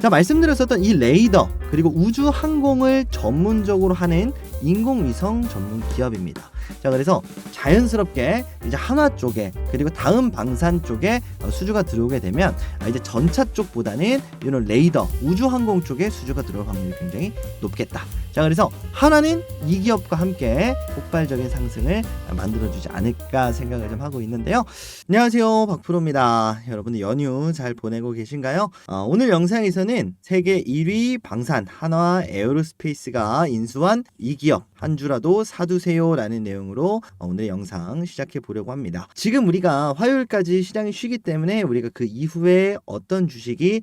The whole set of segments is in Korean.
자, 말씀드렸었던 이 레이더 그리고 우주 항공을 전문적으로 하는 인공위성 전문 기업입니다. 자, 그래서 자연스럽게 이제 한화 쪽에 그리고 다음 방산 쪽에 수주가 들어오게 되면 이제 전차 쪽보다는 이런 레이더 우주 항공 쪽에 수주가 들어올 확률이 굉장히 높겠다. 자, 그래서 한화는 이 기업과 함께 폭발적인 상승을 만들어주지 않을까 생각을 좀 하고 있는데요. 안녕하세요, 박프로입니다. 여러분들 연휴 잘 보내고 계신가요? 오늘 영상에서는 세계 1위 방산 한화 에어로스페이스가 인수한 이 기업 한 주라도 사두세요 라는 내용으로 오늘 영상 시작해 보려고 합니다. 지금 우리가 화요일까지 시장이 쉬기 때문에 우리가 그 이후에 어떤 주식이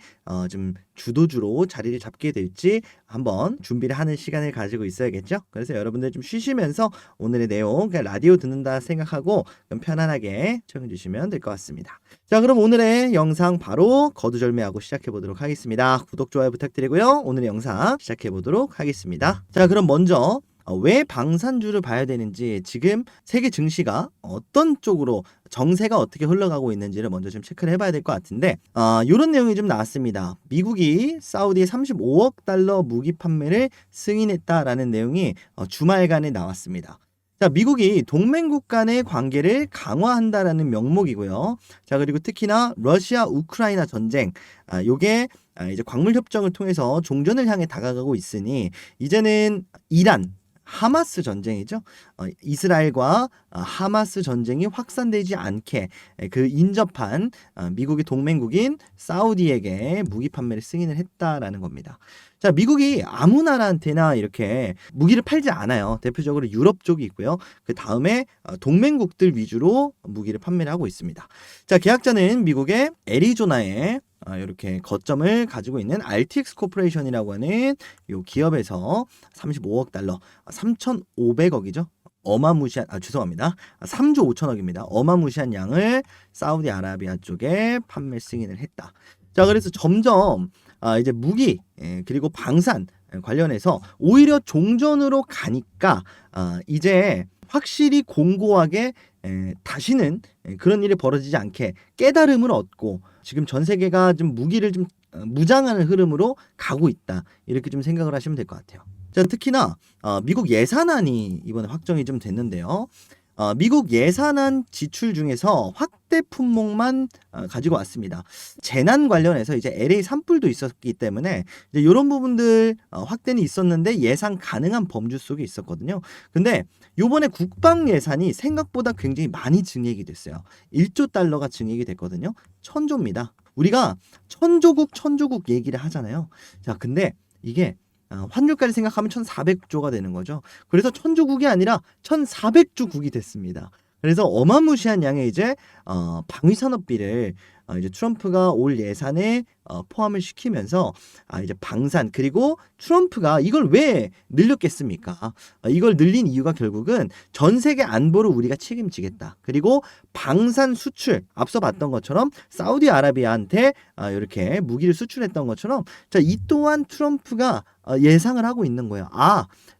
좀 주도주로 자리를 잡게 될지 한번 준비를 하는 시간을 가지고 있어야겠죠. 그래서 여러분들 좀 쉬시면서 오늘의 내용 그냥 라디오 듣는다 생각하고 좀 편안하게 시청해 주시면 될 것 같습니다. 자, 그럼 오늘의 영상 바로 거두절미하고 시작해 보도록 하겠습니다. 구독, 좋아요 부탁드리고요. 오늘의 영상 시작해 보도록 하겠습니다. 자, 그럼 먼저 왜 방산주를 봐야 되는지, 지금 세계 증시가 어떤 쪽으로 정세가 어떻게 흘러가고 있는지를 먼저 좀 체크를 해봐야 될 것 같은데, 이런 내용이 좀 나왔습니다. 미국이 사우디에 35억 달러 무기 판매를 승인했다라는 내용이 주말간에 나왔습니다. 자, 미국이 동맹국 간의 관계를 강화한다라는 명목이고요. 자, 그리고 특히나 러시아 우크라이나 전쟁, 요게 이제 광물 협정을 통해서 종전을 향해 다가가고 있으니 이제는 이란 하마스 전쟁이죠. 이스라엘과 하마스 전쟁이 확산되지 않게 그 인접한 미국의 동맹국인 사우디에게 무기 판매를 승인을 했다라는 겁니다. 자, 미국이 아무 나라한테나 이렇게 무기를 팔지 않아요. 대표적으로 유럽 쪽이 있고요. 그 다음에 동맹국들 위주로 무기를 판매를 하고 있습니다. 자, 계약자는 미국의 애리조나에 이렇게 거점을 가지고 있는 RTX 코퍼레이션이라고 하는 이 기업에서 35억 달러, 3,500억이죠. 어마무시한, 죄송합니다. 3조 5천억입니다. 어마무시한 양을 사우디아라비아 쪽에 판매 승인을 했다. 자, 그래서 점점 이제 무기 그리고 방산 관련해서 오히려 종전으로 가니까 이제 확실히 공고하게 다시는 그런 일이 벌어지지 않게 깨달음을 얻고 지금 전 세계가 좀 무기를 좀 무장하는 흐름으로 가고 있다, 이렇게 좀 생각을 하시면 될 것 같아요. 자, 특히나 미국 예산안이 이번에 확정이 좀 됐는데요. 미국 예산안 지출 중에서 확대 품목만 가지고 왔습니다. 재난 관련해서 이제 LA 산불도 있었기 때문에 이제 이런 부분들 확대는 있었는데 예상 가능한 범주 속에 있었거든요. 근데 요번에 국방 예산이 생각보다 굉장히 많이 증액이 됐어요. 1조 달러가 증액이 됐거든요. 1,000조입니다. 우리가 천조국 얘기를 하잖아요. 자, 근데 이게 환율까지 생각하면 1,400조가 되는 거죠. 그래서 1,000조국이 아니라 1,400조국이 됐습니다. 그래서 어마무시한 양의 이제 방위산업비를 이제 트럼프가 올 예산에 포함을 시키면서 이제 방산, 그리고 트럼프가 이걸 왜 늘렸겠습니까? 이걸 늘린 이유가 결국은 전 세계 안보를 우리가 책임지겠다. 그리고 방산 수출, 앞서 봤던 것처럼 사우디아라비아한테 이렇게 무기를 수출했던 것처럼, 자, 이 또한 트럼프가 예상을 하고 있는 거예요.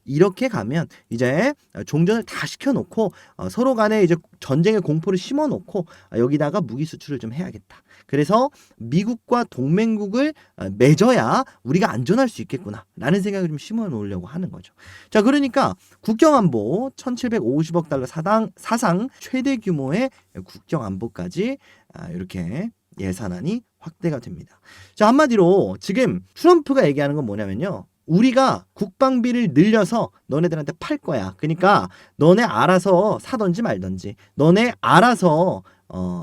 이렇게 가면 이제 종전을 다 시켜놓고 서로 간에 이제 전쟁의 공포를 심어놓고 여기다가 무기 수출을 좀 해야겠다. 그래서 미국과 동맹국을 맺어야 우리가 안전할 수 있겠구나 라는 생각을 좀 심어 놓으려고 하는 거죠. 자, 그러니까 국경안보 1,750억 달러 사상 최대 규모의 국경안보까지 이렇게 예산안이 확대가 됩니다. 자, 한마디로 지금 트럼프가 얘기하는 건 뭐냐면요, 우리가 국방비를 늘려서 너네들한테 팔 거야. 그러니까 너네 알아서 사든지 말든지, 너네 알아서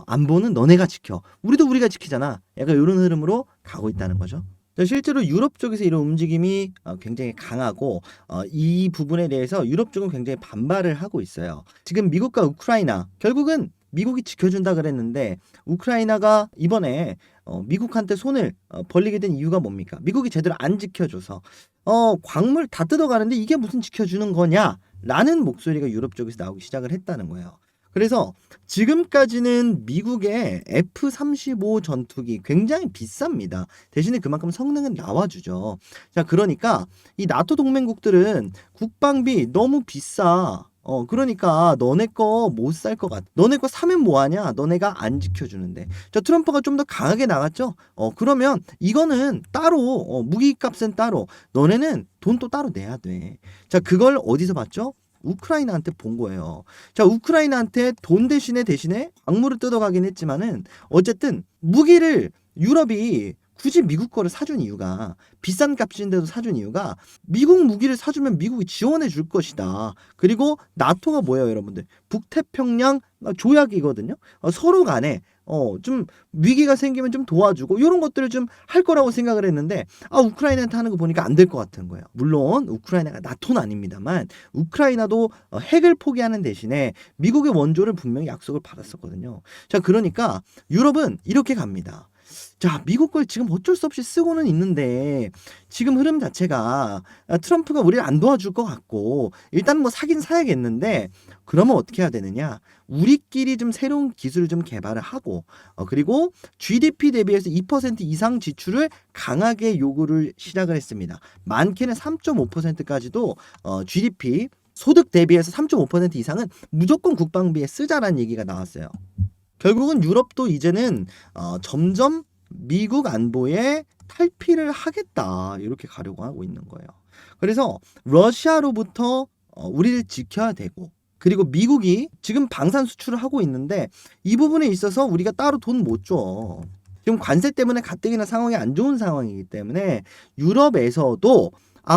안보는 너네가 지켜, 우리가 지키잖아. 약간 이런 흐름으로 가고 있다는 거죠. 실제로 유럽 쪽에서 이런 움직임이 굉장히 강하고 이 부분에 대해서 유럽 쪽은 굉장히 반발을 하고 있어요. 지금 미국과 우크라이나, 결국은 미국이 지켜준다 그랬는데 우크라이나가 이번에 미국한테 손을 벌리게 된 이유가 뭡니까? 미국이 제대로 안 지켜줘서 광물 다 뜯어가는데 이게 무슨 지켜주는 거냐 라는 목소리가 유럽 쪽에서 나오기 시작을 했다는 거예요. 그래서 지금까지는 미국의 F-35 전투기 굉장히 비쌉니다. 대신에 그만큼 성능은 나와주죠. 자, 그러니까 이 나토 동맹국들은 국방비 너무 비싸, 그러니까 너네 거 못 살 것 같아. 너네 거 사면 뭐하냐? 너네가 안 지켜주는데. 자, 트럼프가 좀 더 강하게 나갔죠? 그러면 이거는 따로, 무기값은 따로, 너네는 돈 또 따로 내야 돼. 자, 그걸 어디서 봤죠? 우크라이나한테 본 거예요. 자, 우크라이나한테 돈 대신에 악물을 뜯어가긴 했지만은 어쨌든 무기를 유럽이 굳이 미국 거를 사준 이유가 비싼 값인데도 사준 이유가 미국 무기를 사주면 미국이 지원해 줄 것이다. 그리고 나토가 뭐예요, 여러분들? 북태평양 조약이거든요. 서로 간에 좀 위기가 생기면 좀 도와주고 이런 것들을 좀 할 거라고 생각을 했는데 우크라이나한테 하는 거 보니까 안 될 것 같은 거예요. 물론 우크라이나가 나토는 아닙니다만 우크라이나도 핵을 포기하는 대신에 미국의 원조를 분명히 약속을 받았었거든요. 자, 그러니까 유럽은 이렇게 갑니다. 자, 미국 걸 지금 어쩔 수 없이 쓰고는 있는데 지금 흐름 자체가 트럼프가 우리를 안 도와줄 것 같고 일단 뭐 사긴 사야겠는데 그러면 어떻게 해야 되느냐? 우리끼리 좀 새로운 기술을 좀 개발을 하고 그리고 GDP 대비해서 2% 이상 지출을 강하게 요구를 시작을 했습니다. 많게는 3.5%까지도 GDP 소득 대비해서 3.5% 이상은 무조건 국방비에 쓰자라는 얘기가 나왔어요. 결국은 유럽도 이제는 점점 미국 안보에 탈피를 하겠다 이렇게 가려고 하고 있는 거예요. 그래서 러시아로부터 우리를 지켜야 되고 그리고 미국이 지금 방산 수출을 하고 있는데 이 부분에 있어서 우리가 따로 돈 못 줘. 지금 관세 때문에 가뜩이나 상황이 안 좋은 상황이기 때문에 유럽에서도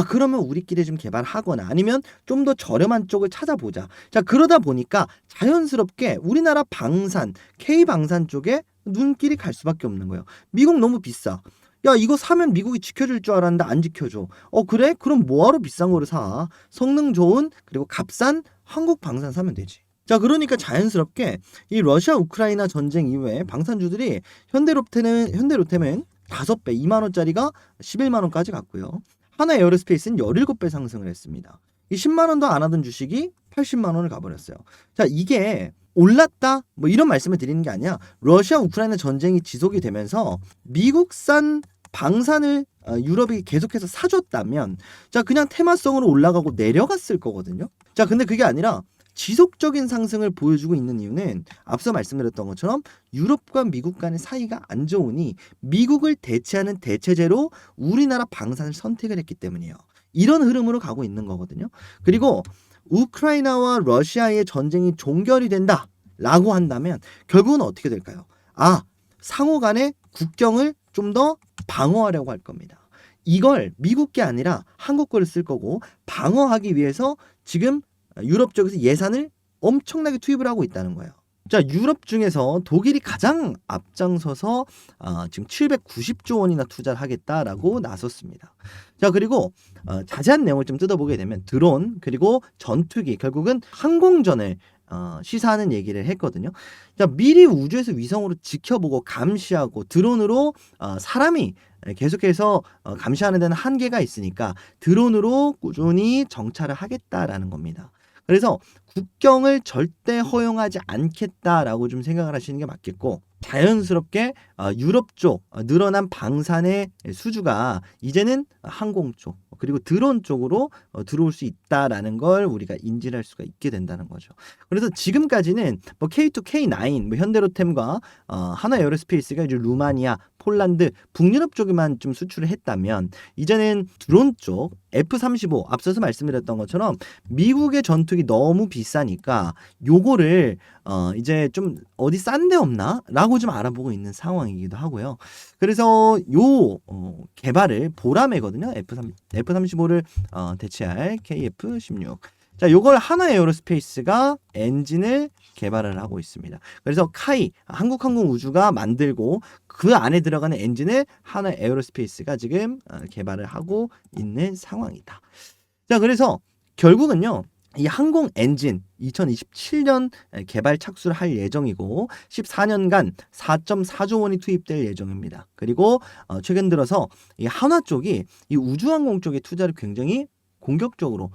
그러면 우리끼리 좀 개발하거나 아니면 좀 더 저렴한 쪽을 찾아보자. 자, 그러다 보니까 자연스럽게 우리나라 방산, K방산 쪽에 눈길이 갈 수밖에 없는 거예요. 미국 너무 비싸. 야, 이거 사면 미국이 지켜줄 줄 알았는데 안 지켜줘. 그래? 그럼 뭐하러 비싼 거를 사? 성능 좋은 그리고 값싼 한국 방산 사면 되지. 자, 그러니까 자연스럽게 이 러시아 우크라이나 전쟁 이후에 방산주들이 현대로템은 5배, 2만 원짜리가 11만 원까지 갔고요. 하나 에어로스페이스는 17배 상승을 했습니다. 이 10만 원도 안 하던 주식이 80만 원을 가버렸어요. 자, 이게 올랐다 뭐 이런 말씀을 드리는 게 아니야. 러시아 우크라이나 전쟁이 지속이 되면서 미국산 방산을 유럽이 계속해서 사줬다면 자, 그냥 테마성으로 올라가고 내려갔을 거거든요. 자, 근데 그게 아니라 지속적인 상승을 보여주고 있는 이유는 앞서 말씀드렸던 것처럼 유럽과 미국 간의 사이가 안 좋으니 미국을 대체하는 대체제로 우리나라 방산을 선택을 했기 때문이에요. 이런 흐름으로 가고 있는 거거든요. 그리고 우크라이나와 러시아의 전쟁이 종결이 된다라고 한다면 결국은 어떻게 될까요? 상호 간의 국경을 좀 더 방어하려고 할 겁니다. 이걸 미국 게 아니라 한국 거를 쓸 거고 방어하기 위해서 지금 유럽 쪽에서 예산을 엄청나게 투입을 하고 있다는 거예요. 자, 유럽 중에서 독일이 가장 앞장서서 지금 790조 원이나 투자를 하겠다라고 나섰습니다. 자, 그리고 자세한 내용을 좀 뜯어보게 되면 드론 그리고 전투기 결국은 항공전을 시사하는 얘기를 했거든요. 자, 미리 우주에서 위성으로 지켜보고 감시하고 드론으로 사람이 계속해서 감시하는 데는 한계가 있으니까 드론으로 꾸준히 정찰을 하겠다라는 겁니다. 그래서 국경을 절대 허용하지 않겠다라고 좀 생각을 하시는 게 맞겠고 자연스럽게 유럽 쪽 늘어난 방산의 수주가 이제는 항공 쪽 그리고 드론 쪽으로 들어올 수 있다라는 걸 우리가 인지를 할 수가 있게 된다는 거죠. 그래서 지금까지는 뭐 K2, K9, 뭐 현대로템과 하나 에어로스페이스가 이제 루마니아, 폴란드, 북유럽 쪽에만 좀 수출을 했다면 이제는 드론 쪽 F-35 앞서서 말씀드렸던 것처럼 미국의 전투기 너무 비싸니까 요거를 이제 좀 어디 싼 데 없나? 라고 좀 알아보고 있는 상황이기도 하고요. 그래서 요 개발을 보라매거든요. F-35를 대체할 KF-16. 자, 요걸 하나 에어로스페이스가 엔진을 개발을 하고 있습니다. 그래서 카이 한국항공우주가 만들고 그 안에 들어가는 엔진을 하나 에어로스페이스가 지금 개발을 하고 있는 상황이다. 자, 그래서 결국은요. 이 항공 엔진 2027년 개발 착수를 할 예정이고 14년간 4.4조 원이 투입될 예정입니다. 그리고 최근 들어서 이 한화 쪽이 이 우주항공 쪽에 투자를 굉장히 공격적으로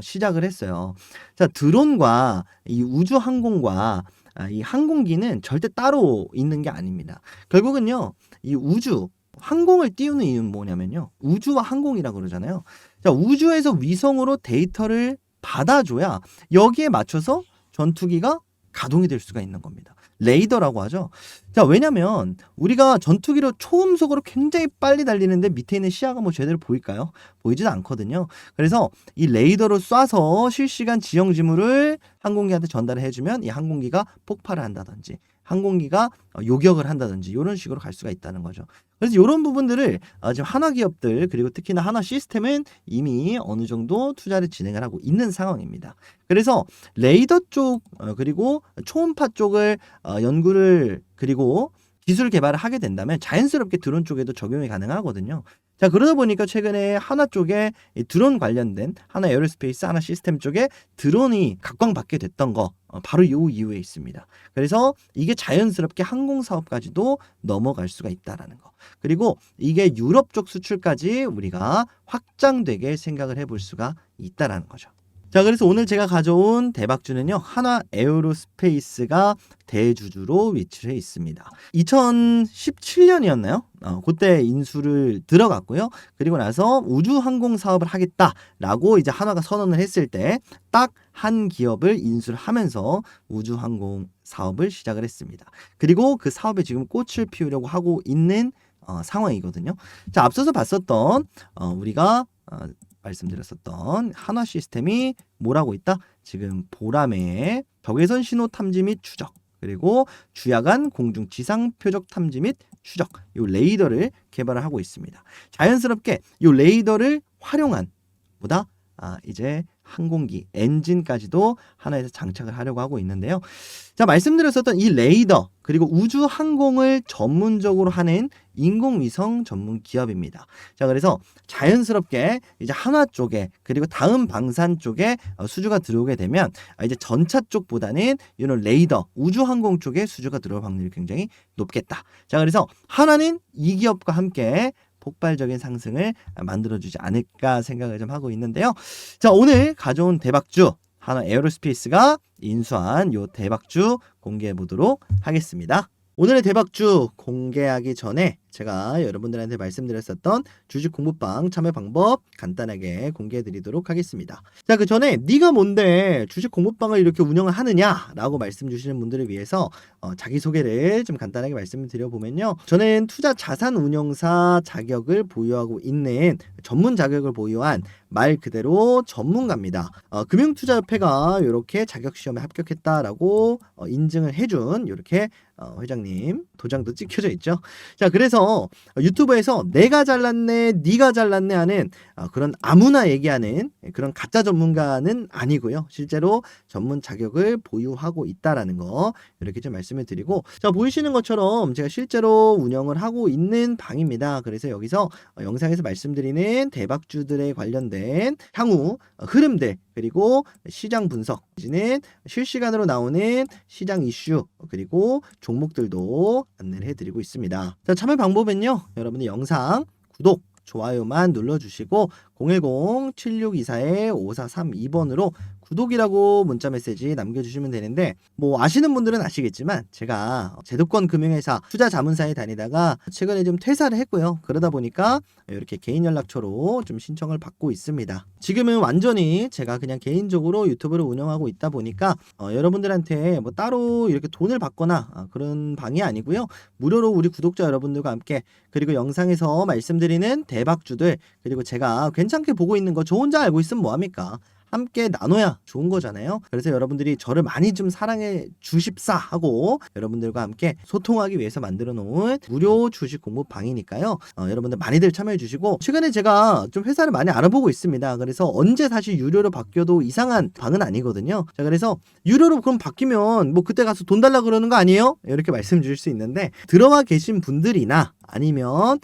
시작을 했어요. 자, 드론과 이 우주항공과 이 항공기는 절대 따로 있는 게 아닙니다. 결국은요, 이 우주 항공을 띄우는 이유는 뭐냐면요, 우주와 항공이라고 그러잖아요. 자, 우주에서 위성으로 데이터를 받아줘야 여기에 맞춰서 전투기가 가동이 될 수가 있는 겁니다. 레이더라고 하죠. 자, 왜냐면 우리가 전투기로 초음속으로 굉장히 빨리 달리는데 밑에 있는 시야가 뭐 제대로 보일까요? 보이지도 않거든요. 그래서 이 레이더로 쏴서 실시간 지형 지물을 항공기한테 전달을 해주면 이 항공기가 폭발을 한다든지 항공기가 요격을 한다든지 이런 식으로 갈 수가 있다는 거죠. 그래서 이런 부분들을 지금 한화 기업들 그리고 특히나 한화 시스템은 이미 어느 정도 투자를 진행을 하고 있는 상황입니다. 그래서 레이더 쪽 그리고 초음파 쪽을 연구를 그리고 기술 개발을 하게 된다면 자연스럽게 드론 쪽에도 적용이 가능하거든요. 자, 그러다 보니까 최근에 한화 쪽에 이 드론 관련된 한화 에어로스페이스, 한화 시스템 쪽에 드론이 각광받게 됐던 거 바로 이 이유에 있습니다. 그래서 이게 자연스럽게 항공 사업까지도 넘어갈 수가 있다라는 거. 그리고 이게 유럽 쪽 수출까지 우리가 확장되게 생각을 해볼 수가 있다라는 거죠. 자, 그래서 오늘 제가 가져온 대박주는요, 한화 에어로스페이스가 대주주로 위치해 있습니다. 2017년이었나요? 그때 인수를 들어갔고요. 그리고 나서 우주항공 사업을 하겠다라고 이제 한화가 선언을 했을 때 딱 한 기업을 인수를 하면서 우주항공 사업을 시작을 했습니다. 그리고 그 사업에 지금 꽃을 피우려고 하고 있는 상황이거든요. 자, 앞서서 봤었던 우리가 말씀드렸었던 한화 시스템이 뭘 하고 있다? 지금 보람의 적외선 신호 탐지 및 추적 그리고 주야간 공중 지상 표적 탐지 및 추적 이 레이더를 개발을 하고 있습니다. 자연스럽게 이 레이더를 활용한 보다 이제 항공기 엔진까지도 하나에서 장착을 하려고 하고 있는데요. 자, 말씀드렸었던 이 레이더 그리고 우주 항공을 전문적으로 하는 인공위성 전문 기업입니다. 자, 그래서 자연스럽게 이제 한화 쪽에 그리고 다음 방산 쪽에 수주가 들어오게 되면 이제 전차 쪽보다는 이런 레이더 우주 항공 쪽에 수주가 들어올 확률이 굉장히 높겠다. 자, 그래서 한화는 이 기업과 함께 폭발적인 상승을 만들어주지 않을까 생각을 좀 하고 있는데요. 자, 오늘 가져온 대박주 한화 에어로스페이스가 인수한 요 대박주 공개해 보도록 하겠습니다. 오늘의 대박주 공개하기 전에 제가 여러분들한테 말씀드렸었던 주식 공부방 참여 방법 간단하게 공개해 드리도록 하겠습니다. 자, 그 전에 네가 뭔데 주식 공부방을 이렇게 운영을 하느냐라고 말씀 주시는 분들을 위해서 자기소개를 좀 간단하게 말씀을 드려보면요. 저는 투자 자산 운용사 자격을 보유하고 있는 전문 자격을 보유한 말 그대로 전문가입니다. 금융투자협회가 이렇게 자격시험에 합격했다라고 인증을 해준 이렇게 회장님 도장도 찍혀져 있죠. 자, 그래서 유튜브에서 내가 잘났네, 네가 잘났네 하는 그런 아무나 얘기하는 그런 가짜 전문가는 아니고요. 실제로 전문 자격을 보유하고 있다라는 거 이렇게 좀 말씀을 드리고, 자, 보이시는 것처럼 제가 실제로 운영을 하고 있는 방입니다. 그래서 여기서 영상에서 말씀드리는 대박주들에 관련된 향후 흐름들 그리고 시장 분석, 는 실시간으로 나오는 시장 이슈 그리고 종목들도 안내를 해드리고 있습니다. 자, 참여 방법은요, 여러분들 영상 구독, 좋아요만 눌러주시고 010-7624-5432번으로 구독이라고 문자 메시지 남겨주시면 되는데, 뭐 아시는 분들은 아시겠지만 제가 제도권 금융회사 투자 자문사에 다니다가 최근에 좀 퇴사를 했고요. 그러다 보니까 이렇게 개인 연락처로 좀 신청을 받고 있습니다. 지금은 완전히 제가 그냥 개인적으로 유튜브를 운영하고 있다 보니까 여러분들한테 뭐 따로 이렇게 돈을 받거나 그런 방이 아니고요. 무료로 우리 구독자 여러분들과 함께 그리고 영상에서 말씀드리는 대박주들 그리고 제가 괜찮게 보고 있는 거 저 혼자 알고 있으면 뭐합니까? 함께 나눠야 좋은 거잖아요. 그래서 여러분들이 저를 많이 좀 사랑해 주십사 하고 여러분들과 함께 소통하기 위해서 만들어 놓은 무료 주식 공부 방이니까요. 여러분들 많이들 참여해 주시고, 최근에 제가 좀 회사를 많이 알아보고 있습니다. 그래서 언제 다시 유료로 바뀌어도 이상한 방은 아니거든요. 자, 그래서 유료로 그럼 바뀌면 뭐 그때 가서 돈 달라 그러는 거 아니에요? 이렇게 말씀 주실 수 있는데, 들어와 계신 분들이나 아니면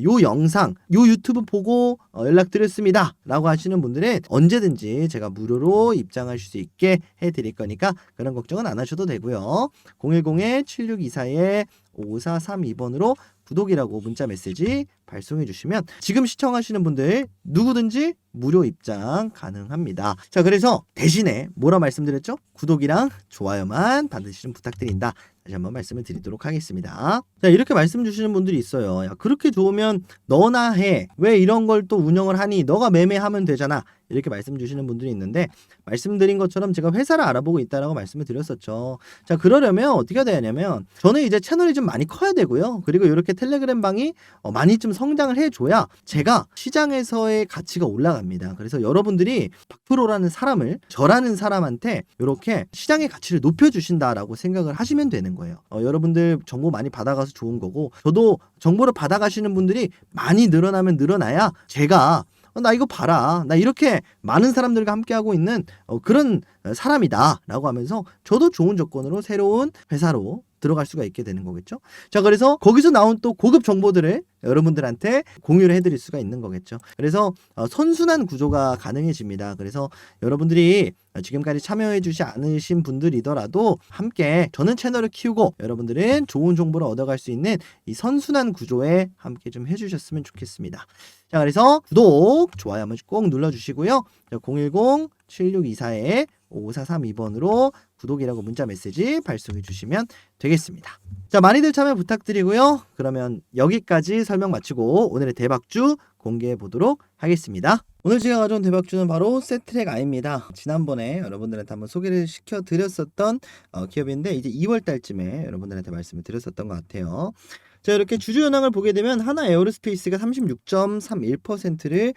요 영상, 요 유튜브 보고 연락드렸습니다 라고 하시는 분들은 언제든지 제가 무료로 입장하실 수 있게 해드릴 거니까 그런 걱정은 안 하셔도 되고요. 010-7624-5432번으로 구독이라고 문자 메시지 발송해 주시면 지금 시청하시는 분들 누구든지 무료 입장 가능합니다. 자, 그래서 대신에 뭐라 말씀드렸죠? 구독이랑 좋아요만 반드시 좀 부탁드린다. 다시 한번 말씀을 드리도록 하겠습니다. 자, 이렇게 말씀 주시는 분들이 있어요. 야, 그렇게 좋으면 너나 해. 왜 이런 걸 또 운영을 하니? 너가 매매하면 되잖아. 이렇게 말씀 주시는 분들이 있는데, 말씀드린 것처럼 제가 회사를 알아보고 있다라고 말씀을 드렸었죠. 자, 그러려면 어떻게 해야 되냐면, 저는 이제 채널이 좀 많이 커야 되고요. 그리고 이렇게 텔레그램 방이 많이 좀 성장을 해줘야 제가 시장에서의 가치가 올라갑니다. 그래서 여러분들이 박프로라는 사람을, 저라는 사람한테 이렇게 시장의 가치를 높여주신다라고 생각을 하시면 되는 거예요. 여러분들 정보 많이 받아가서 좋은 거고, 저도 정보를 받아가시는 분들이 많이 늘어나면 늘어나야 제가 나 이거 봐라, 나 이렇게 많은 사람들과 함께하고 있는 그런 사람이다 라고 하면서 저도 좋은 조건으로 새로운 회사로 들어갈 수가 있게 되는 거겠죠. 자, 그래서 거기서 나온 또 고급 정보들을 여러분들한테 공유를 해드릴 수가 있는 거겠죠. 그래서 선순환 구조가 가능해집니다. 그래서 여러분들이 지금까지 참여해 주지 않으신 분들이더라도 함께 저는 채널을 키우고 여러분들은 좋은 정보를 얻어갈 수 있는 이 선순환 구조에 함께 좀 해주셨으면 좋겠습니다. 자, 그래서 구독, 좋아요 한 번씩 꼭 눌러주시고요. 010-7624-5432번으로 구독이라고 문자 메시지 발송해 주시면 되겠습니다. 자, 많이들 참여 부탁드리고요. 그러면 여기까지 설명 마치고 오늘의 대박주 공개해 보도록 하겠습니다. 오늘 제가 가져온 대박주는 바로 세트랙 I입니다. 지난번에 여러분들한테 한번 소개를 시켜드렸었던 기업인데, 이제 2월 달쯤에 여러분들한테 말씀을 드렸었던 것 같아요. 자, 이렇게 주주 현황을 보게 되면 하나 에어로스페이스가 36.31%를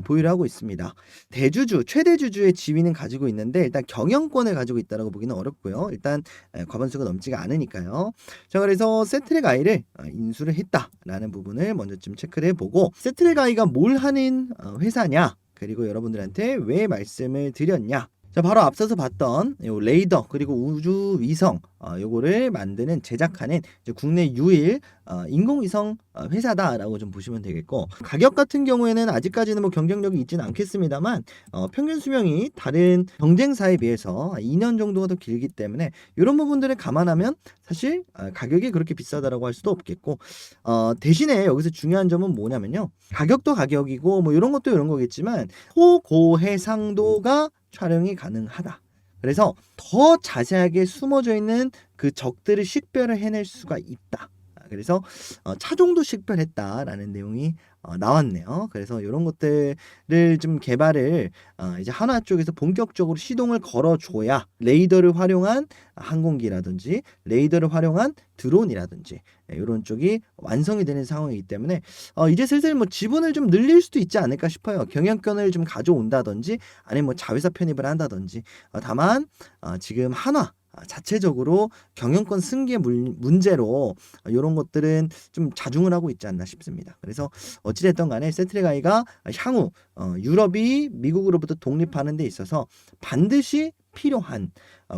보유를 하고 있습니다. 대주주, 최대 주주의 지위는 가지고 있는데 일단 경영권을 가지고 있다고 보기는 어렵고요. 일단 과반수가 넘지가 않으니까요. 자, 그래서 세트랙 I를 인수를 했다라는 부분을 먼저 좀 체크를 해보고, 세트랙 I가 뭘 하는 회사냐, 그리고 여러분들한테 왜 말씀을 드렸냐. 자, 바로 앞서서 봤던 요 레이더 그리고 우주 위성 요거를 만드는, 제작하는 이제 국내 유일 인공위성 회사다라고 좀 보시면 되겠고, 가격 같은 경우에는 아직까지는 뭐 경쟁력이 있지는 않겠습니다만 평균 수명이 다른 경쟁사에 비해서 2년 정도가 더 길기 때문에 이런 부분들을 감안하면 사실 가격이 그렇게 비싸다라고 할 수도 없겠고, 대신에 여기서 중요한 점은 뭐냐면요, 가격도 가격이고 뭐 이런 것도 이런 거겠지만 초고해상도가 촬영이 가능하다. 그래서 더 자세하게 숨어져 있는 그 적들을 식별을 해낼 수가 있다. 그래서 차종도 식별했다라는 내용이 나왔네요. 그래서 이런 것들을 좀 개발을 이제 한화 쪽에서 본격적으로 시동을 걸어줘야 레이더를 활용한 항공기라든지 레이더를 활용한 드론이라든지 이런 쪽이 완성이 되는 상황이기 때문에 이제 슬슬 뭐 지분을 좀 늘릴 수도 있지 않을까 싶어요. 경영권을 좀 가져온다든지 아니면 뭐 자회사 편입을 한다든지. 다만 지금 한화 자체적으로 경영권 승계 문제로 이런 것들은 좀 자중을 하고 있지 않나 싶습니다. 그래서 어찌됐든 간에 세트랙 I가 향후 유럽이 미국으로부터 독립하는 데 있어서 반드시 필요한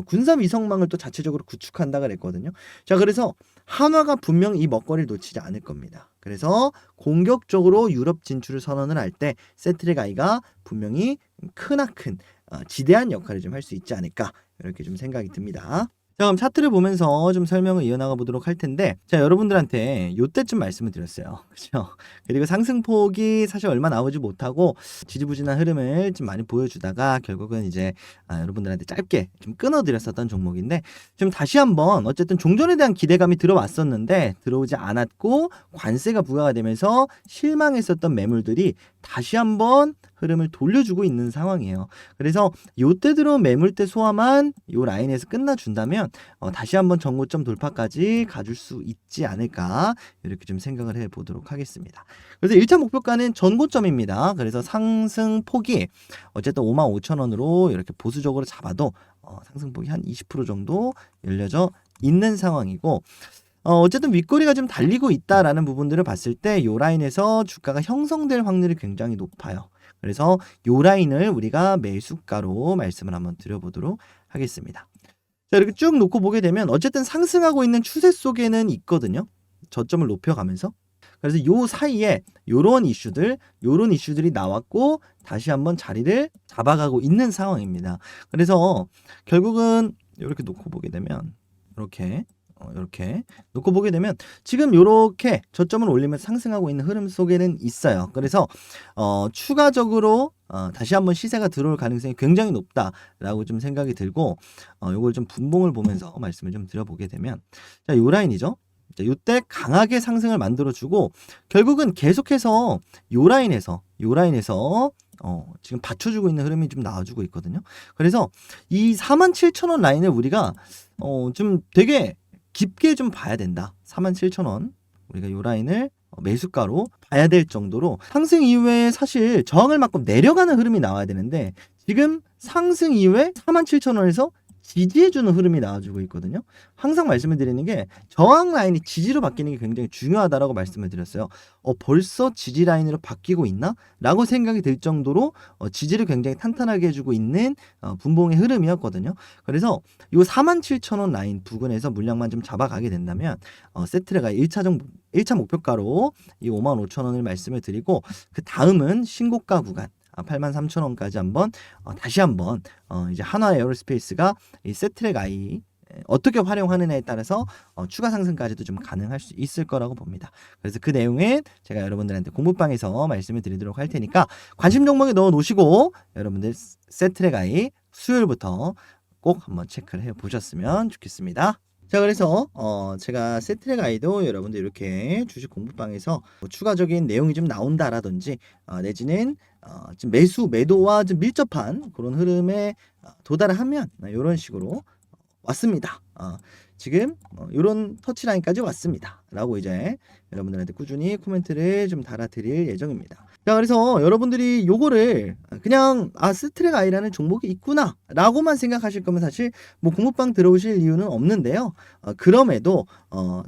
군사 위성망을 또 자체적으로 구축한다 그랬거든요. 자, 그래서 한화가 분명 이 먹거리를 놓치지 않을 겁니다. 그래서 공격적으로 유럽 진출을 선언을 할 때 세트랙 I가 분명히 크나큰 지대한 역할을 좀 할 수 있지 않을까, 이렇게 좀 생각이 듭니다. 자, 그럼 차트를 보면서 좀 설명을 이어나가 보도록 할 텐데, 자, 여러분들한테 요때쯤 말씀을 드렸어요. 그렇죠? 그리고 상승폭이 사실 얼마 나오지 못하고 지지부진한 흐름을 좀 많이 보여주다가 결국은 이제 여러분들한테 짧게 좀 끊어드렸었던 종목인데, 좀 다시 한번 어쨌든 종전에 대한 기대감이 들어왔었는데 들어오지 않았고 관세가 부과가 되면서 실망했었던 매물들이 다시 한번 흐름을 돌려주고 있는 상황이에요. 그래서 요때 들어온 매물대 소화만 요 라인에서 끝나준다면 다시 한번 전고점 돌파까지 가줄 수 있지 않을까, 이렇게 좀 생각을 해보도록 하겠습니다. 그래서 1차 목표가는 전고점입니다. 그래서 상승폭이 어쨌든 55,000원으로 이렇게 보수적으로 잡아도 상승폭이 한 20% 정도 열려져 있는 상황이고, 어쨌든 윗꼬리가 좀 달리고 있다라는 부분들을 봤을 때 요 라인에서 주가가 형성될 확률이 굉장히 높아요. 그래서 요 라인을 우리가 매수가로 말씀을 한번 드려보도록 하겠습니다. 자, 이렇게 쭉 놓고 보게 되면 어쨌든 상승하고 있는 추세 속에는 있거든요. 저점을 높여가면서. 그래서 요 사이에 요런 이슈들이 나왔고 다시 한번 자리를 잡아가고 있는 상황입니다. 그래서 결국은 이렇게 놓고 보게 되면 이렇게 놓고 보게 되면 지금 이렇게 저점을 올리면서 상승하고 있는 흐름 속에는 있어요. 그래서 추가적으로 다시 한번 시세가 들어올 가능성이 굉장히 높다라고 좀 생각이 들고, 요걸 좀 분봉을 보면서 말씀을 좀 드려보게 되면, 자, 요 라인이죠. 자, 요때 강하게 상승을 만들어주고 결국은 계속해서 요 라인에서 지금 받쳐주고 있는 흐름이 좀 나와주고 있거든요. 그래서 이 47,000원 라인을 우리가 좀 되게 깊게 좀 봐야 된다. 47,000원 우리가 이 라인을 매수가로 봐야 될 정도로 상승 이후에 사실 저항을 맞고 내려가는 흐름이 나와야 되는데 지금 상승 이후에 47,000원에서 지지해주는 흐름이 나와주고 있거든요. 항상 말씀을 드리는 게 저항 라인이 지지로 바뀌는 게 굉장히 중요하다라고 말씀을 드렸어요. 벌써 지지 라인으로 바뀌고 있나? 라고 생각이 들 정도로 지지를 굉장히 탄탄하게 해주고 있는 분봉의 흐름이었거든요. 그래서 이 47,000원 라인 부근에서 물량만 좀 잡아가게 된다면 세트레가 1차 목표가로 이 55,000원을 말씀을 드리고 그 다음은 신고가 구간 83,000원까지 한번 다시 한번 이제 한화 에어로스페이스가 이 세트랙 I 어떻게 활용하느냐에 따라서 추가 상승까지도 좀 가능할 수 있을 거라고 봅니다. 그래서 그 내용은 제가 여러분들한테 공부방에서 말씀을 드리도록 할 테니까 관심 종목에 넣어 놓으시고 여러분들 세트랙 I 수요일부터 꼭 한번 체크를 해 보셨으면 좋겠습니다. 자, 그래서 제가 세트랙 아이도 여러분들 이렇게 주식 공부방에서 뭐 추가적인 내용이 좀 나온다라든지 내지는 좀 매도와 좀 밀접한 그런 흐름에 도달하면 이런 식으로 왔습니다. 지금 이런 터치라인까지 왔습니다. 라고 이제 여러분들한테 꾸준히 코멘트를 좀 달아드릴 예정입니다. 자, 그래서 여러분들이 요거를 그냥 스트랙 아이라는 종목이 있구나 라고만 생각하실 거면 사실 뭐 공부방 들어오실 이유는 없는데요. 그럼에도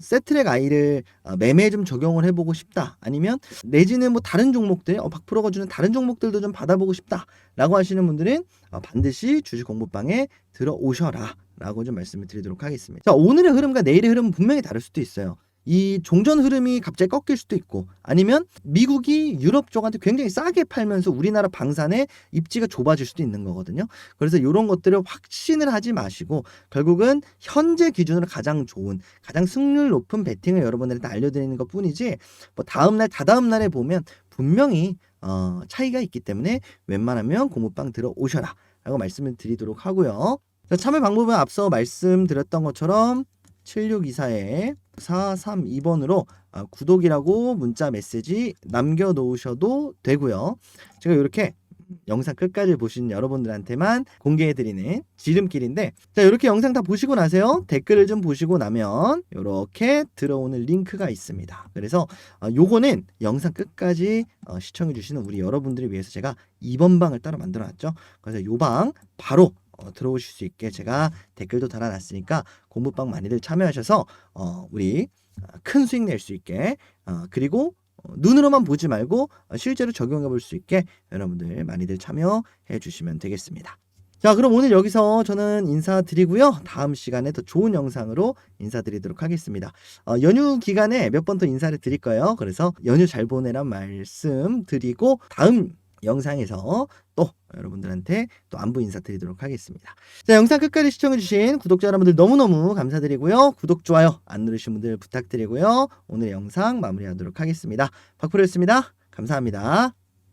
세트랙 아이를 매매에 좀 적용을 해보고 싶다, 아니면 내지는 뭐 다른 종목들 박프로가 주는 다른 종목들도 좀 받아보고 싶다 라고 하시는 분들은 반드시 주식 공부방에 들어오셔라 라고 좀 말씀을 드리도록 하겠습니다. 자, 오늘의 흐름과 내일의 흐름은 분명히 다를 수도 있어요. 이 종전 흐름이 갑자기 꺾일 수도 있고, 아니면 미국이 유럽 쪽한테 굉장히 싸게 팔면서 우리나라 방산의 입지가 좁아질 수도 있는 거거든요. 그래서 이런 것들을 확신을 하지 마시고 결국은 현재 기준으로 가장 좋은, 가장 승률 높은 베팅을 여러분들한테 알려드리는 것 뿐이지, 뭐 다음날 다다음날에 보면 분명히 차이가 있기 때문에 웬만하면 공부방 들어오셔라 라고 말씀을 드리도록 하고요. 자, 참여 방법은 앞서 말씀드렸던 것처럼 7624-432번으로 구독이라고 문자 메시지 남겨놓으셔도 되고요. 제가 이렇게 영상 끝까지 보신 여러분들한테만 공개해드리는 지름길인데, 자, 이렇게 영상 다 보시고 나세요. 댓글을 좀 보시고 나면 이렇게 들어오는 링크가 있습니다. 그래서 요거는 영상 끝까지 시청해주시는 우리 여러분들을 위해서 제가 2번 방을 따로 만들어놨죠. 그래서 요 방 바로 들어오실 수 있게 제가 댓글도 달아놨으니까 공부방 많이들 참여하셔서 우리 큰 수익 낼 수 있게, 그리고 눈으로만 보지 말고 실제로 적용해 볼 수 있게 여러분들 많이들 참여해 주시면 되겠습니다. 자, 그럼 오늘 여기서 저는 인사드리고요. 다음 시간에 더 좋은 영상으로 인사드리도록 하겠습니다. 연휴 기간에 몇 번 더 인사를 드릴 거예요. 그래서 연휴 잘 보내란 말씀 드리고 다음 영상에서 또 여러분들한테 또 안부 인사드리도록 하겠습니다. 자, 영상 끝까지 시청해주신 구독자 여러분들 너무너무 감사드리고요. 구독, 좋아요 안 누르신 분들 부탁드리고요. 오늘 영상 마무리하도록 하겠습니다. 박프로였습니다. 감사합니다.